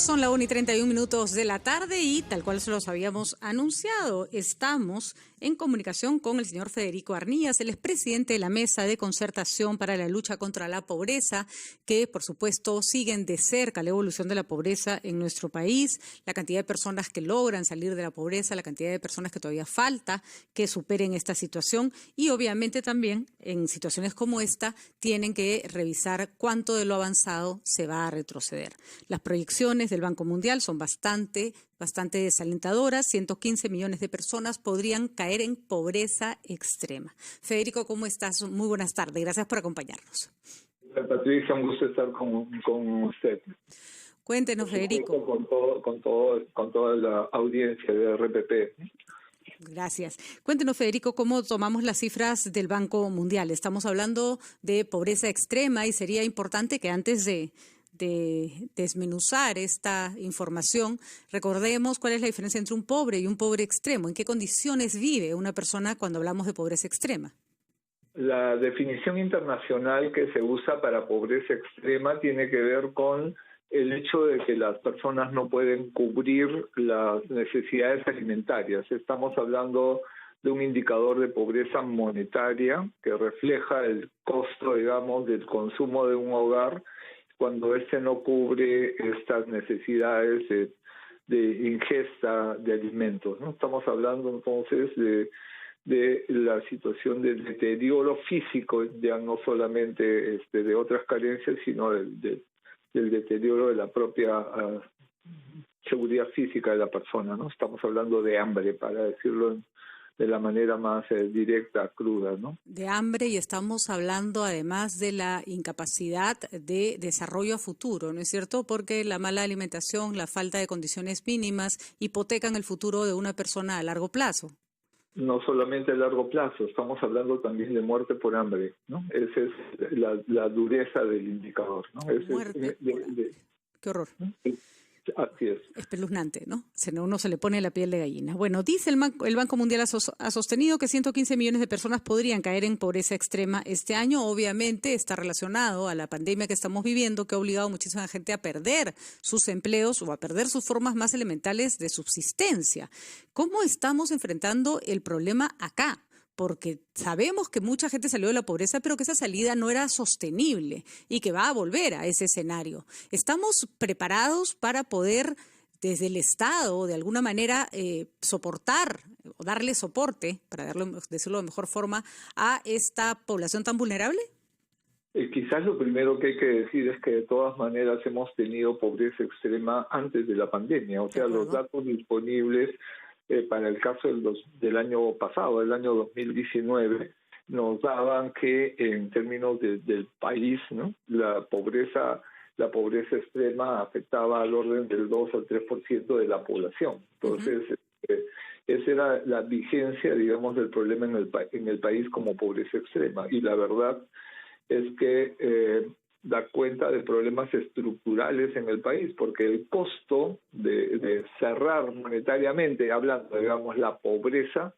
Son la 1:31 de la tarde y tal cual se los habíamos anunciado, estamos en comunicación con el señor Federico Arnillas, el expresidente de la Mesa de Concertación para la Lucha contra la Pobreza, que por supuesto siguen de cerca la evolución de la pobreza en nuestro país, la cantidad de personas que logran salir de la pobreza, la cantidad de personas que todavía falta que superen esta situación y obviamente también en situaciones como esta tienen que revisar cuánto de lo avanzado se va a retroceder. Las proyecciones del Banco Mundial son bastante desalentadoras. 115 millones de personas podrían caer en pobreza extrema. Federico, ¿cómo estás? Muy buenas tardes. Gracias por acompañarnos. Patricia, un gusto estar con usted. Cuéntenos, Federico. Con toda la audiencia de RPP. Gracias. Cuéntenos, Federico, cómo tomamos las cifras del Banco Mundial. Estamos hablando de pobreza extrema y sería importante que antes de desmenuzar esta información, recordemos cuál es la diferencia entre un pobre y un pobre extremo. ¿En qué condiciones vive una persona cuando hablamos de pobreza extrema? La definición internacional que se usa para pobreza extrema tiene que ver con el hecho de que las personas no pueden cubrir las necesidades alimentarias. Estamos hablando de un indicador de pobreza monetaria que refleja el costo, digamos, del consumo de un hogar cuando este no cubre estas necesidades de ingesta de alimentos, ¿no? Estamos hablando entonces de la situación del deterioro físico, ya no solamente de otras carencias, sino del deterioro de la propia seguridad física de la persona, ¿no? Estamos hablando de hambre, para decirlo de la manera más directa, cruda, ¿no? De hambre, y estamos hablando además de la incapacidad de desarrollo a futuro, ¿no es cierto? Porque la mala alimentación, la falta de condiciones mínimas hipotecan el futuro de una persona a largo plazo. No solamente a largo plazo, estamos hablando también de muerte por hambre, ¿no? Esa es la dureza del indicador, ¿no? Muerte por hambre. Qué horror. Así es. Espeluznante, ¿no? Uno se le pone la piel de gallina. Bueno, dice el Banco Mundial ha sostenido que 115 millones de personas podrían caer en pobreza extrema este año. Obviamente está relacionado a la pandemia que estamos viviendo, que ha obligado a muchísima gente a perder sus empleos o a perder sus formas más elementales de subsistencia. ¿Cómo estamos enfrentando el problema acá? Porque sabemos que mucha gente salió de la pobreza, pero que esa salida no era sostenible y que va a volver a ese escenario. ¿Estamos preparados para poder, desde el Estado, de alguna manera, soportar o darle soporte, para decirlo de mejor forma, a esta población tan vulnerable? Quizás lo primero que hay que decir es que de todas maneras hemos tenido pobreza extrema antes de la pandemia. O sea, los datos disponibles para el caso del año pasado, el año 2019, nos daban que en términos del país, ¿no?, la pobreza extrema afectaba al orden del 2 al 3% de la población. Entonces, esa era la vigencia, digamos, del problema en el país como pobreza extrema. Y la verdad es que da cuenta de problemas estructurales en el país, porque el costo de cerrar monetariamente, hablando, digamos, la pobreza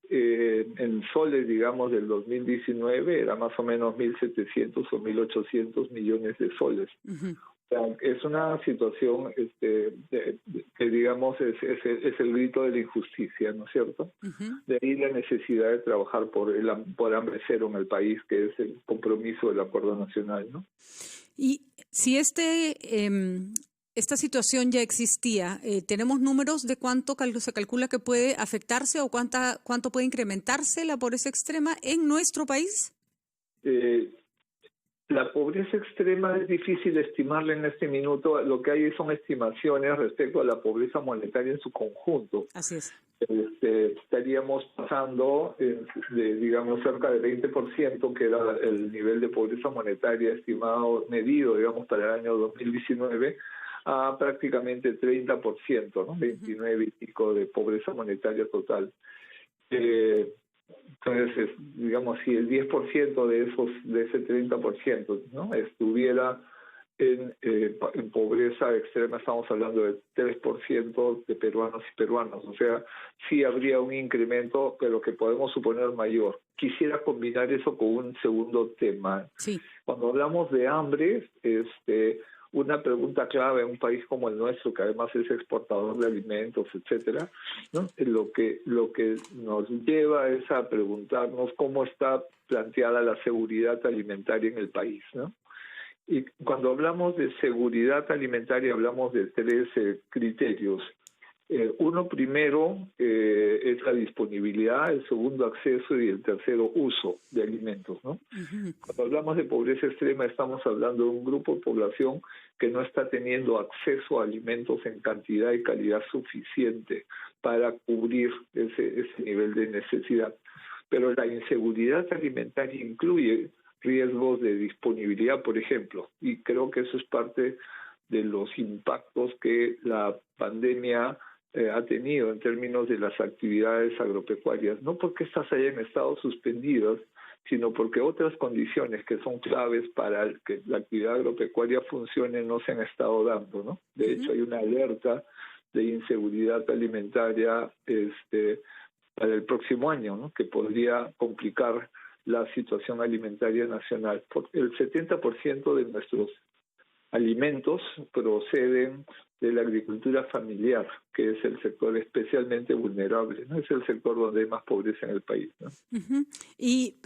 en soles, digamos, del 2019 era más o menos 1.700 o 1.800 millones de soles. O sea, es una situación que, digamos, es el grito de la injusticia, ¿no es cierto? De ahí la necesidad de trabajar por hambre cero en el país, que es el compromiso del Acuerdo Nacional, ¿no? Y si esta situación ya existía, ¿tenemos números de cuánto se calcula que puede afectarse o cuánto puede incrementarse la pobreza extrema en nuestro país? La pobreza extrema es difícil estimarla en este minuto. Lo que hay son estimaciones respecto a la pobreza monetaria en su conjunto. Así es. Estaríamos pasando digamos, cerca del 20%, que era el nivel de pobreza monetaria medido, digamos, para el año 2019, a prácticamente 30%, ¿no? 29 y pico de pobreza monetaria total. Entonces, digamos, si el 10% de ese 30%, ¿no?, estuviera en pobreza extrema, estamos hablando de 3% de peruanos y peruanas. O sea, sí habría un incremento, pero que podemos suponer mayor. Quisiera combinar eso con un segundo tema. Sí. Cuando hablamos de hambre, una pregunta clave en un país como el nuestro, que además es exportador de alimentos, etcétera, ¿no? Lo que nos lleva es a preguntarnos cómo está planteada la seguridad alimentaria en el país, ¿no? Y cuando hablamos de seguridad alimentaria hablamos de tres criterios. Uno primero es la disponibilidad, el segundo acceso y el tercero uso de alimentos, ¿no? Uh-huh. Cuando hablamos de pobreza extrema estamos hablando de un grupo de población que no está teniendo acceso a alimentos en cantidad y calidad suficiente para cubrir ese nivel de necesidad. Pero la inseguridad alimentaria incluye riesgos de disponibilidad, por ejemplo, y creo que eso es parte de los impactos que la pandemia ha tenido en términos de las actividades agropecuarias, no porque estas hayan estado suspendidas, sino porque otras condiciones que son claves para que la actividad agropecuaria funcione no se han estado dando, ¿no? De hecho, hay una alerta de inseguridad alimentaria para el próximo año, ¿no? Que podría complicar la situación alimentaria nacional. El 70% de nuestros alimentos proceden de la agricultura familiar, que es el sector especialmente vulnerable, ¿no? Es el sector donde hay más pobreza en el país, ¿no? Uh-huh. ¿Y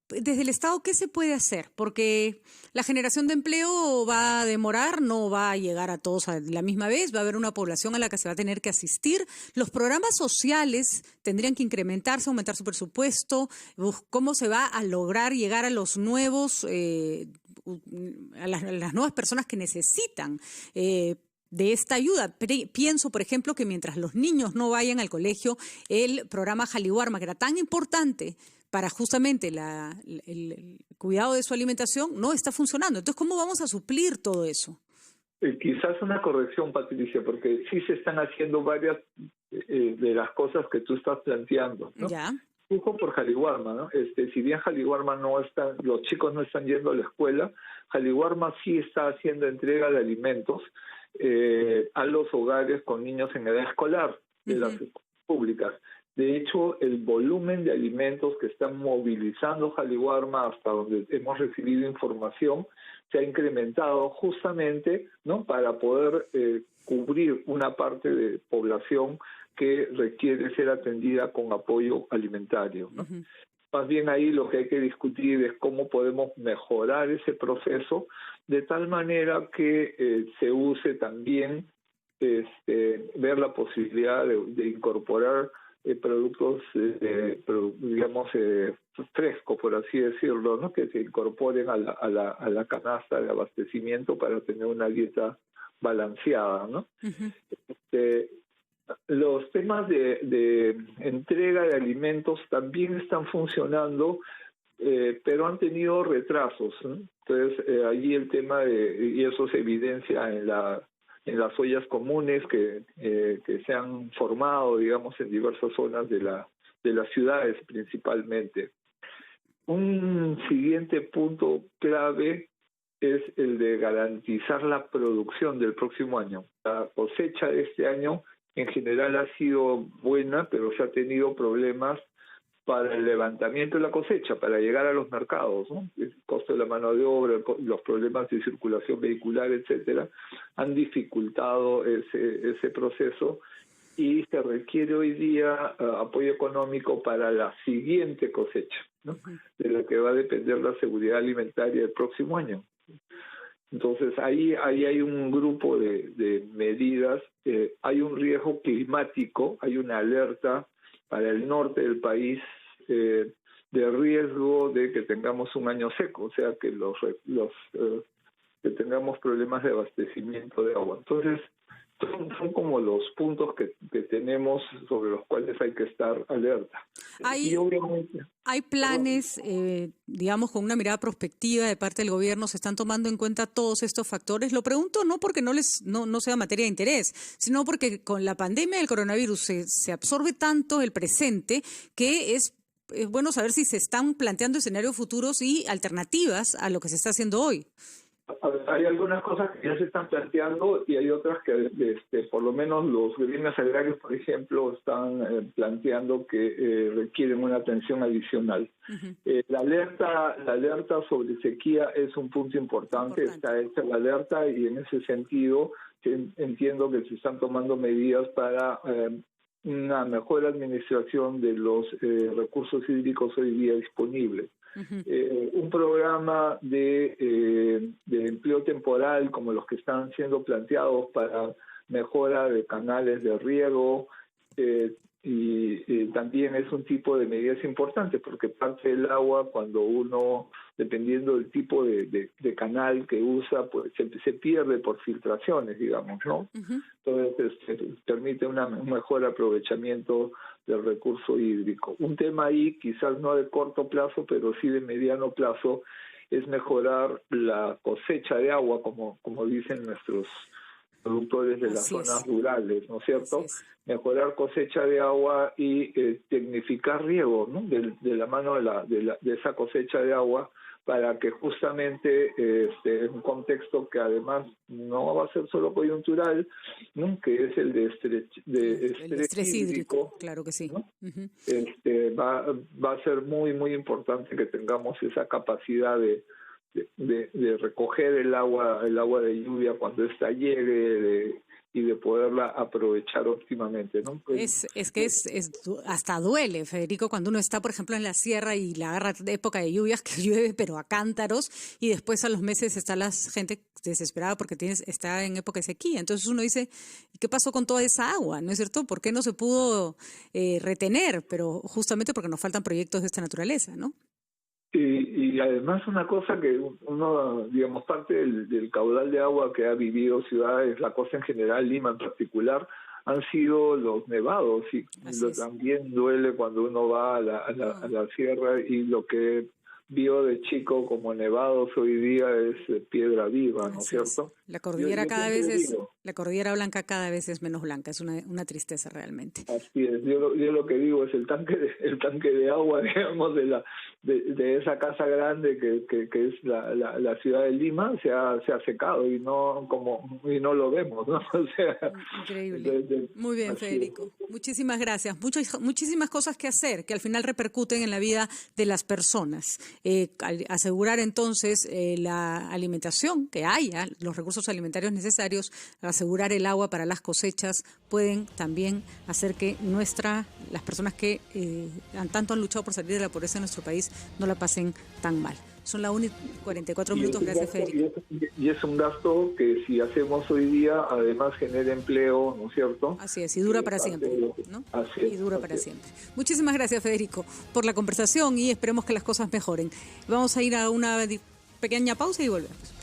desde el Estado, qué se puede hacer? Porque la generación de empleo va a demorar, no va a llegar a todos a la misma vez, va a haber una población a la que se va a tener que asistir. Los programas sociales tendrían que incrementarse, aumentar su presupuesto. ¿Cómo se va a lograr llegar a los nuevos, a las nuevas personas que necesitan de esta ayuda? Pienso, por ejemplo, que mientras los niños no vayan al colegio, el programa Jaliwarma, que era tan importante para justamente el cuidado de su alimentación, no está funcionando. Entonces, ¿cómo vamos a suplir todo eso? Quizás una corrección, Patricia, porque sí se están haciendo varias de las cosas que tú estás planteando, ¿no? Ya. Ojo por Jaliwarma, ¿no? Si bien Jaliwarma los chicos no están yendo a la escuela, Jaliwarma sí está haciendo entrega de alimentos a los hogares con niños en edad escolar de las escuelas públicas. De hecho, el volumen de alimentos que están movilizando Jaliwarma, hasta donde hemos recibido información, se ha incrementado justamente, ¿no?, para poder cubrir una parte de población que requiere ser atendida con apoyo alimentario, ¿no? Uh-huh. Más bien ahí lo que hay que discutir es cómo podemos mejorar ese proceso de tal manera que se use también, ver la posibilidad de incorporar productos, digamos, frescos, por así decirlo, ¿no?, que se incorporen a la canasta de abastecimiento para tener una dieta balanceada, ¿no? Uh-huh. Los temas de entrega de alimentos también están funcionando, pero han tenido retrasos, ¿no? Entonces, allí el tema y eso se evidencia en las ollas comunes que se han formado, digamos, en diversas zonas de las ciudades principalmente. Un siguiente punto clave es el de garantizar la producción del próximo año. La cosecha de este año en general ha sido buena, pero se ha tenido problemas para el levantamiento de la cosecha, para llegar a los mercados, ¿no? El costo de la mano de obra, los problemas de circulación vehicular, etcétera, han dificultado ese proceso y se requiere hoy día apoyo económico para la siguiente cosecha, ¿no?, de la que va a depender la seguridad alimentaria del próximo año. Entonces, ahí hay un grupo de medidas. Hay un riesgo climático, hay una alerta para el norte del país de riesgo de que tengamos un año seco, o sea, que que tengamos problemas de abastecimiento de agua. Entonces, son como los puntos que tenemos sobre los cuales hay que estar alerta. Y obviamente, hay planes, digamos, con una mirada prospectiva de parte del gobierno, ¿se están tomando en cuenta todos estos factores? Lo pregunto no porque no sea materia de interés, sino porque con la pandemia del coronavirus se absorbe tanto el presente que es bueno saber si se están planteando escenarios futuros y alternativas a lo que se está haciendo hoy. Hay algunas cosas que ya se están planteando y hay otras que, por lo menos los gremios agrarios, por ejemplo, están planteando que requieren una atención adicional. La alerta sobre sequía es un punto importante. Está hecha la alerta y en ese sentido entiendo que se están tomando medidas para una mejor administración de los recursos hídricos hoy día disponibles. Un programa de empleo temporal como los que están siendo planteados para mejora de canales de riego y también es un tipo de medidas importantes porque parte del agua cuando uno, dependiendo del tipo de canal que usa, pues se pierde por filtraciones, digamos, ¿no? Entonces permite un mejor aprovechamiento del recurso hídrico. Un tema ahí, quizás no de corto plazo, pero sí de mediano plazo, es mejorar la cosecha de agua, como dicen nuestros productores de las zonas rurales, ¿no es cierto? Mejorar cosecha de agua y tecnificar riego, ¿no? De la mano de esa cosecha de agua, para que justamente en un contexto que además no va a ser solo coyuntural, ¿no? Que es el de estrés hídrico, claro que sí, ¿no? Va a ser muy muy importante que tengamos esa capacidad de recoger el agua de lluvia cuando ésta llegue y de poderla aprovechar óptimamente, ¿no? Pues, es que hasta duele, Federico, cuando uno está, por ejemplo, en la sierra y la agarra de época de lluvias, que llueve pero a cántaros, y después a los meses está la gente desesperada porque está en época de sequía. Entonces uno dice, ¿qué pasó con toda esa agua? ¿No es cierto? ¿Por qué no se pudo retener? Pero justamente porque nos faltan proyectos de esta naturaleza, ¿no? Y además una cosa que uno, digamos, parte del caudal de agua que ha vivido ciudades, la costa en general, Lima en particular, han sido los nevados y también duele cuando uno va a la sierra y lo que vio de chico como nevados hoy día es piedra viva, ¿no es cierto? La cordillera la cordillera blanca cada vez es menos blanca, es una tristeza realmente. Así es, yo lo que digo es el tanque de agua, digamos, de esa casa grande que es la ciudad de Lima se ha secado y no lo vemos, ¿no? O sea, increíble. Muy bien, Federico. Muchísimas gracias. Muchísimas cosas que hacer que al final repercuten en la vida de las personas. Asegurar entonces la alimentación, que haya los recursos alimentarios necesarios, asegurar el agua para las cosechas, pueden también hacer que las personas que tanto han luchado por salir de la pobreza en nuestro país no la pasen tan mal. Son las 1:44 minutos. Gracias, Federico. Y es un gasto que si hacemos hoy día, además genera empleo, ¿no es cierto? Así es, y dura para siempre, ¿no? Y dura para siempre. Muchísimas gracias, Federico, por la conversación y esperemos que las cosas mejoren. Vamos a ir a una pequeña pausa y volvemos.